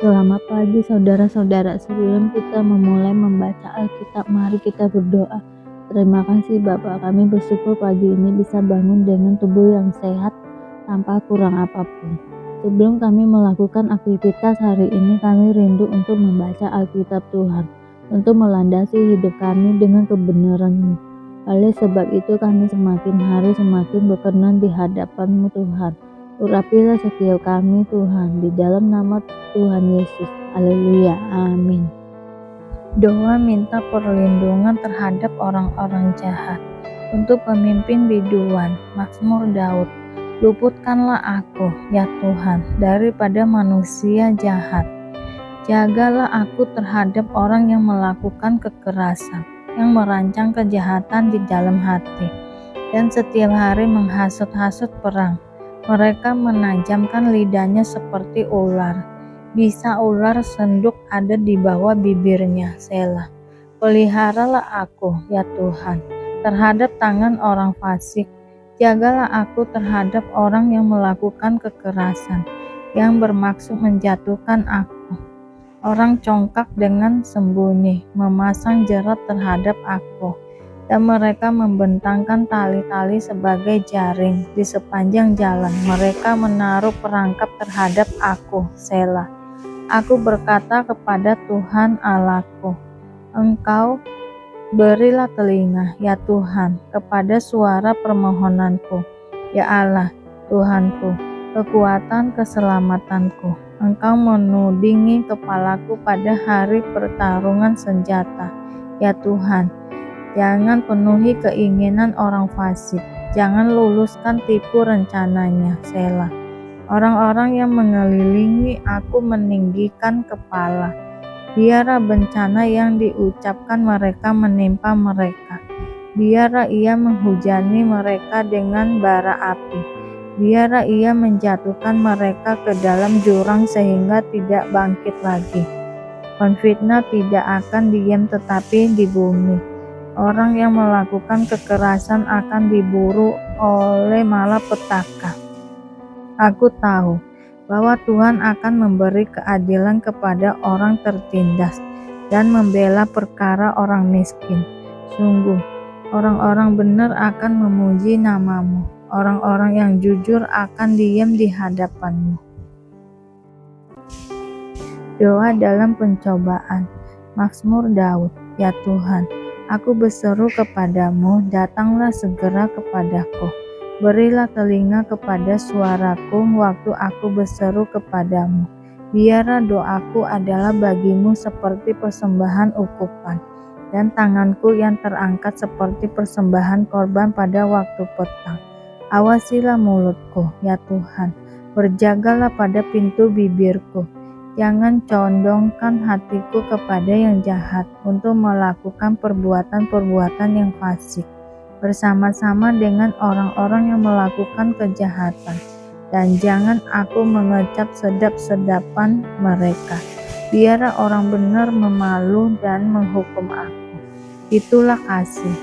Selamat pagi saudara-saudara, sebelum kita memulai membaca Alkitab, mari kita berdoa. Terima kasih Bapa, kami bersyukur pagi ini bisa bangun dengan tubuh yang sehat tanpa kurang apapun. Sebelum kami melakukan aktivitas hari ini, kami rindu untuk membaca Alkitab Tuhan, untuk melandasi hidup kami dengan kebenaran-Mu. Oleh sebab itu kami semakin hari semakin berkenan di hadapan-Mu Tuhan. Urapilah setiap kami Tuhan, di dalam nama Tuhan Yesus. Haleluya. Amin. Doa minta perlindungan terhadap orang-orang jahat. Untuk pemimpin biduan, Mazmur Daud. Luputkanlah aku, ya Tuhan, daripada manusia jahat. Jagalah aku terhadap orang yang melakukan kekerasan, yang merancang kejahatan di dalam hati, dan setiap hari menghasut-hasut perang. Mereka menajamkan lidahnya seperti ular. Bisa ular senduk ada di bawah bibirnya. Selah. Peliharalah aku, ya Tuhan, terhadap tangan orang fasik. Jagalah aku terhadap orang yang melakukan kekerasan, yang bermaksud menjatuhkan aku. Orang congkak dengan sembunyi, memasang jerat terhadap aku, dan mereka membentangkan tali-tali sebagai jaring di sepanjang jalan. Mereka menaruh perangkap terhadap aku. Selah. Aku berkata kepada Tuhan Allahku, Engkau berilah telinga, ya Tuhan, kepada suara permohonanku. Ya Allah, Tuhanku, kekuatan keselamatanku. Engkau menudingi kepalaku pada hari pertarungan senjata. Ya Tuhan, jangan penuhi keinginan orang fasik. Jangan luluskan tipu rencananya. Selah. Orang-orang yang mengelilingi aku meninggikan kepala. Biarlah bencana yang diucapkan mereka menimpa mereka. Biarlah ia menghujani mereka dengan bara api. Biarlah ia menjatuhkan mereka ke dalam jurang sehingga tidak bangkit lagi. Penfitnah tidak akan diam tetapi di bumi. Orang yang melakukan kekerasan akan diburu oleh malapetaka. Aku tahu bahwa Tuhan akan memberi keadilan kepada orang tertindas dan membela perkara orang miskin. Sungguh, orang-orang benar akan memuji nama-Mu. Orang-orang yang jujur akan diam di hadapan-Mu. Doa dalam pencobaan. Mazmur Daud. Ya Tuhan, aku berseru kepadamu, datanglah segera kepadaku. Berilah telinga kepada suaraku waktu aku berseru kepadamu. Biarlah doaku adalah bagimu seperti persembahan ukupan, dan tanganku yang terangkat seperti persembahan korban pada waktu petang. Awasilah mulutku, ya Tuhan, berjagalah pada pintu bibirku. Jangan condongkan hatiku kepada yang jahat untuk melakukan perbuatan-perbuatan yang fasik bersama-sama dengan orang-orang yang melakukan kejahatan, dan jangan aku mengecap sedap-sedapan mereka. Biarlah orang benar memalu dan menghukum aku. Itulah kasih,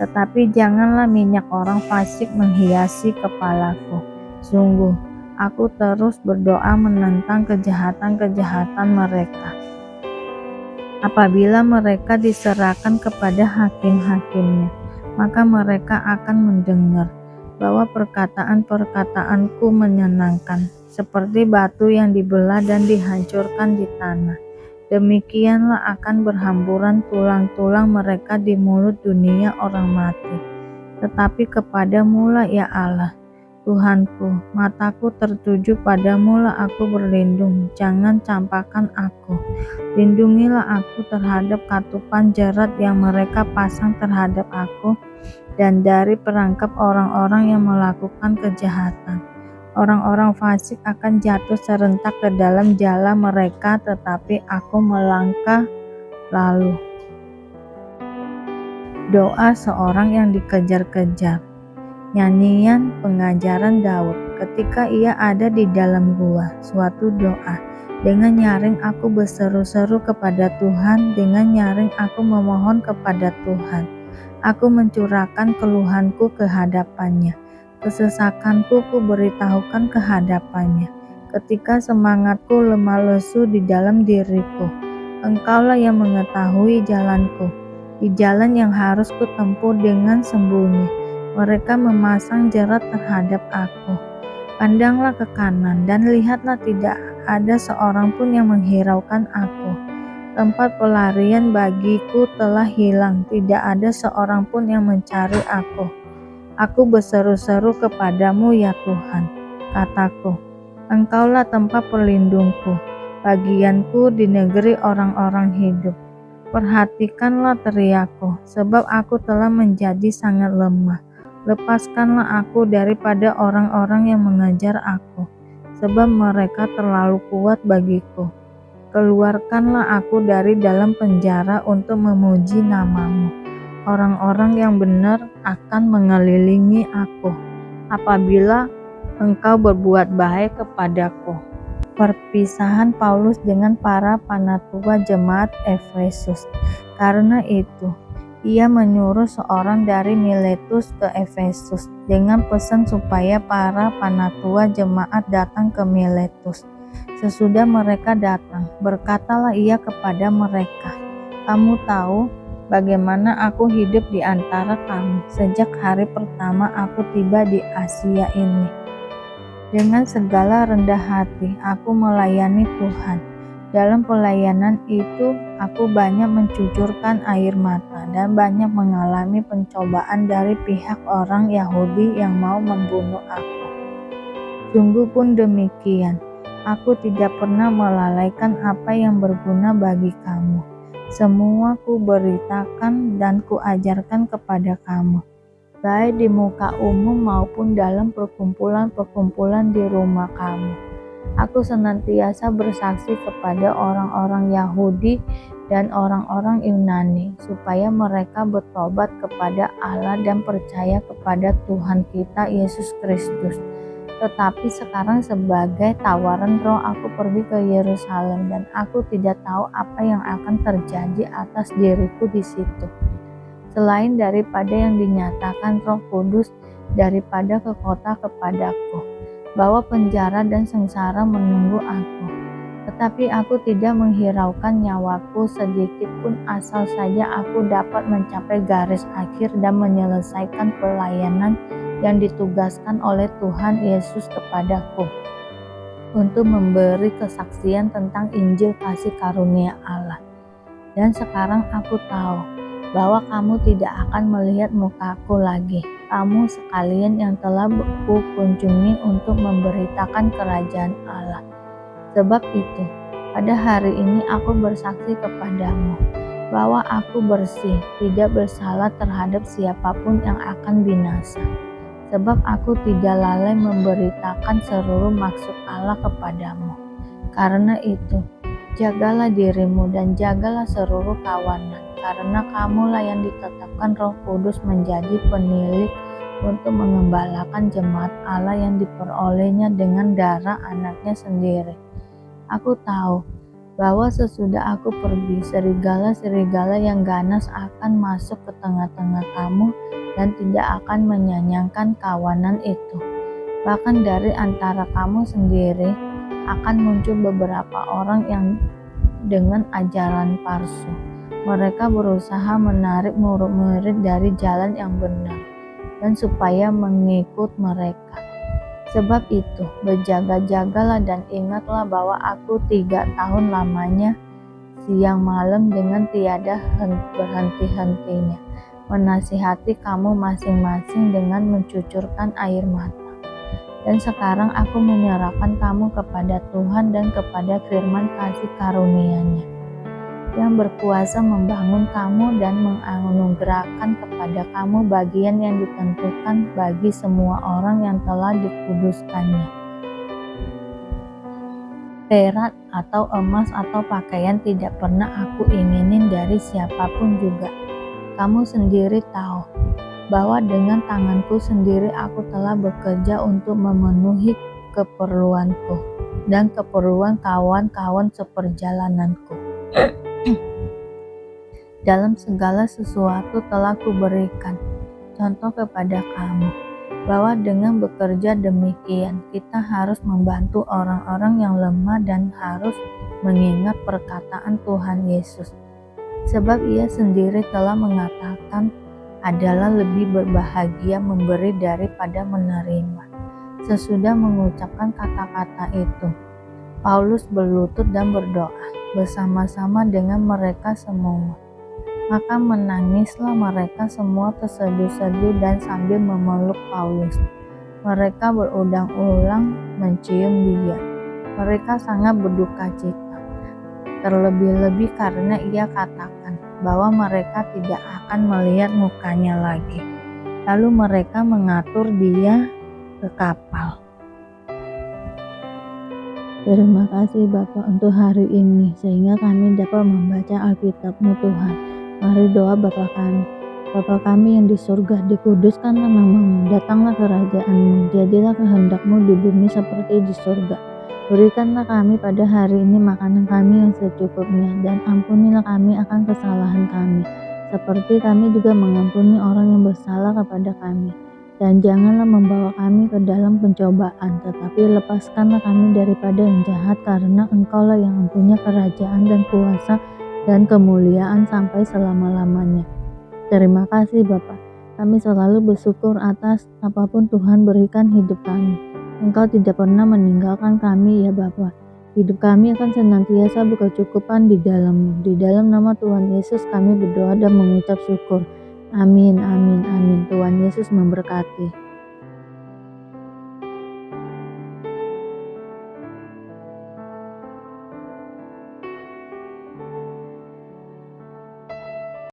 tetapi janganlah minyak orang fasik menghiasi kepalaku. Sungguh, aku terus berdoa menentang kejahatan-kejahatan mereka. Apabila mereka diserahkan kepada hakim-hakimnya, maka mereka akan mendengar bahwa perkataan-perkataanku menyenangkan, seperti batu yang dibelah dan dihancurkan di tanah. Demikianlah akan berhamburan tulang-tulang mereka di mulut dunia orang mati. Tetapi kepadamu-lah, ya Allah, Tuhanku, mataku tertuju padamu-lah aku berlindung. Jangan campakkan aku. Lindungilah aku terhadap katupan jerat yang mereka pasang terhadap aku, dan dari perangkap orang-orang yang melakukan kejahatan. Orang-orang fasik akan jatuh serentak ke dalam jala mereka, tetapi aku melangkah lalu. Doa seorang yang dikejar-kejar. Nyanyian pengajaran Daud ketika ia ada di dalam gua. Suatu doa. Dengan nyaring aku berseru-seru kepada Tuhan, dengan nyaring aku memohon kepada Tuhan. Aku mencurahkan keluhanku ke hadapannya, kesesakanku ku beritahukan ke hadapannya. ketika semangatku lemah lesu di dalam diriku. Engkaulah yang mengetahui jalanku, di jalan yang harus kutempuh dengan sembunyi. Mereka memasang jerat terhadap aku. Pandanglah ke kanan dan lihatlah, tidak ada seorang pun yang menghiraukan aku. Tempat pelarian bagiku telah hilang, tidak ada seorang pun yang mencari aku. Aku berseru-seru kepadamu ya Tuhan, kataku, Engkaulah tempat perlindungku, bagianku di negeri orang-orang hidup. Perhatikanlah teriakku, sebab aku telah menjadi sangat lemah. Lepaskanlah aku daripada orang-orang yang mengejar aku, sebab mereka terlalu kuat bagiku. Keluarkanlah aku dari dalam penjara untuk memuji namamu. Orang-orang yang benar akan mengelilingi aku apabila engkau berbuat baik kepadaku. Perpisahan Paulus dengan para panatua jemaat Efesus. Karena itu, ia menyuruh seorang dari Miletus ke Efesus dengan pesan supaya para panatua jemaat datang ke Miletus. Sesudah mereka datang, berkatalah ia kepada mereka, "Kamu tahu bagaimana aku hidup di antara kamu sejak hari pertama aku tiba di Asia ini. Dengan segala rendah hati aku melayani Tuhan. Dalam pelayanan itu aku banyak mencucurkan air mata dan banyak mengalami pencobaan dari pihak orang Yahudi yang mau membunuh aku. Sungguh pun demikian, aku tidak pernah melalaikan apa yang berguna bagi kamu. Semua ku beritakan dan ku ajarkan kepada kamu, baik di muka umum maupun dalam perkumpulan-perkumpulan di rumah kamu. Aku senantiasa bersaksi kepada orang-orang Yahudi dan orang-orang Yunani, supaya mereka bertobat kepada Allah dan percaya kepada Tuhan kita Yesus Kristus. Tetapi sekarang sebagai tawaran roh aku pergi ke Yerusalem, dan aku tidak tahu apa yang akan terjadi atas diriku di situ, selain daripada yang dinyatakan Roh Kudus daripada ke kota kepadaku, bahwa penjara dan sengsara menunggu aku. Tetapi aku tidak menghiraukan nyawaku sedikit pun, asal saja aku dapat mencapai garis akhir dan menyelesaikan pelayanan yang ditugaskan oleh Tuhan Yesus kepadaku, untuk memberi kesaksian tentang Injil kasih karunia Allah. Dan sekarang aku tahu bahwa kamu tidak akan melihat mukaku lagi, kamu sekalian yang telah kukunjungi untuk memberitakan kerajaan Allah. Sebab itu, pada hari ini aku bersaksi kepadamu bahwa aku bersih, tidak bersalah terhadap siapapun yang akan binasa. Sebab aku tidak lalai memberitakan seluruh maksud Allah kepadamu. Karena itu, jagalah dirimu dan jagalah seluruh kawanan, karena kamulah yang ditetapkan Roh Kudus menjadi penilik untuk mengembalakan jemaat Allah yang diperolehnya dengan darah anaknya sendiri. Aku tahu bahwa sesudah aku pergi, serigala-serigala yang ganas akan masuk ke tengah-tengah kamu dan tidak akan menyayangkan kawanan itu. Bahkan dari antara kamu sendiri akan muncul beberapa orang yang dengan ajaran palsu. Mereka berusaha menarik murid-murid dari jalan yang benar, dan supaya mengikut mereka. Sebab itu, berjaga-jagalah dan ingatlah bahwa aku 3 tahun lamanya siang malam dengan tiada berhenti-hentinya menasihati kamu masing-masing dengan mencucurkan air mata. Dan sekarang aku menyerahkan kamu kepada Tuhan dan kepada firman kasih karunia-Nya, yang berkuasa membangun kamu dan menganugerahkan kepada kamu bagian yang ditentukan bagi semua orang yang telah dikuduskannya. Perak atau emas atau pakaian tidak pernah aku inginin dari siapapun juga. Kamu sendiri tahu bahwa dengan tanganku sendiri aku telah bekerja untuk memenuhi keperluanku dan keperluan kawan-kawan seperjalananku. Dalam segala sesuatu telah kuberikan contoh kepada kamu, bahwa dengan bekerja demikian kita harus membantu orang-orang yang lemah dan harus mengingat perkataan Tuhan Yesus. Sebab ia sendiri telah mengatakan adalah lebih berbahagia memberi daripada menerima. Sesudah mengucapkan kata-kata itu, Paulus berlutut dan berdoa bersama-sama dengan mereka semua. Maka menangislah mereka semua terseduh-seduh dan sambil memeluk Paulus. Mereka berulang-ulang mencium dia. Mereka sangat berduka cita, terlebih-lebih karena ia katakan bahwa mereka tidak akan melihat mukanya lagi. Lalu mereka mengatur dia ke kapal. Terima kasih Bapak untuk hari ini, sehingga kami dapat membaca Alkitab-Mu Tuhan. Mari doa Bapa kami. Bapa kami yang di surga, dikuduskanlah namamu, datanglah kerajaan-Mu, jadilah kehendak-Mu di bumi seperti di surga. Berikanlah kami pada hari ini makanan kami yang secukupnya, dan ampunilah kami akan kesalahan kami, seperti kami juga mengampuni orang yang bersalah kepada kami. Dan janganlah membawa kami ke dalam pencobaan, tetapi lepaskanlah kami daripada yang jahat, karena Engkaulah yang mempunyai kerajaan dan kuasa dan kemuliaan sampai selama-lamanya. Terima kasih Bapa. Kami selalu bersyukur atas apapun Tuhan berikan hidup kami. Engkau tidak pernah meninggalkan kami ya Bapa. Hidup kami akan senantiasa berkecukupan di dalam-Mu. Di dalam nama Tuhan Yesus kami berdoa dan mengucap syukur. Amin, amin, amin. Tuhan Yesus memberkati.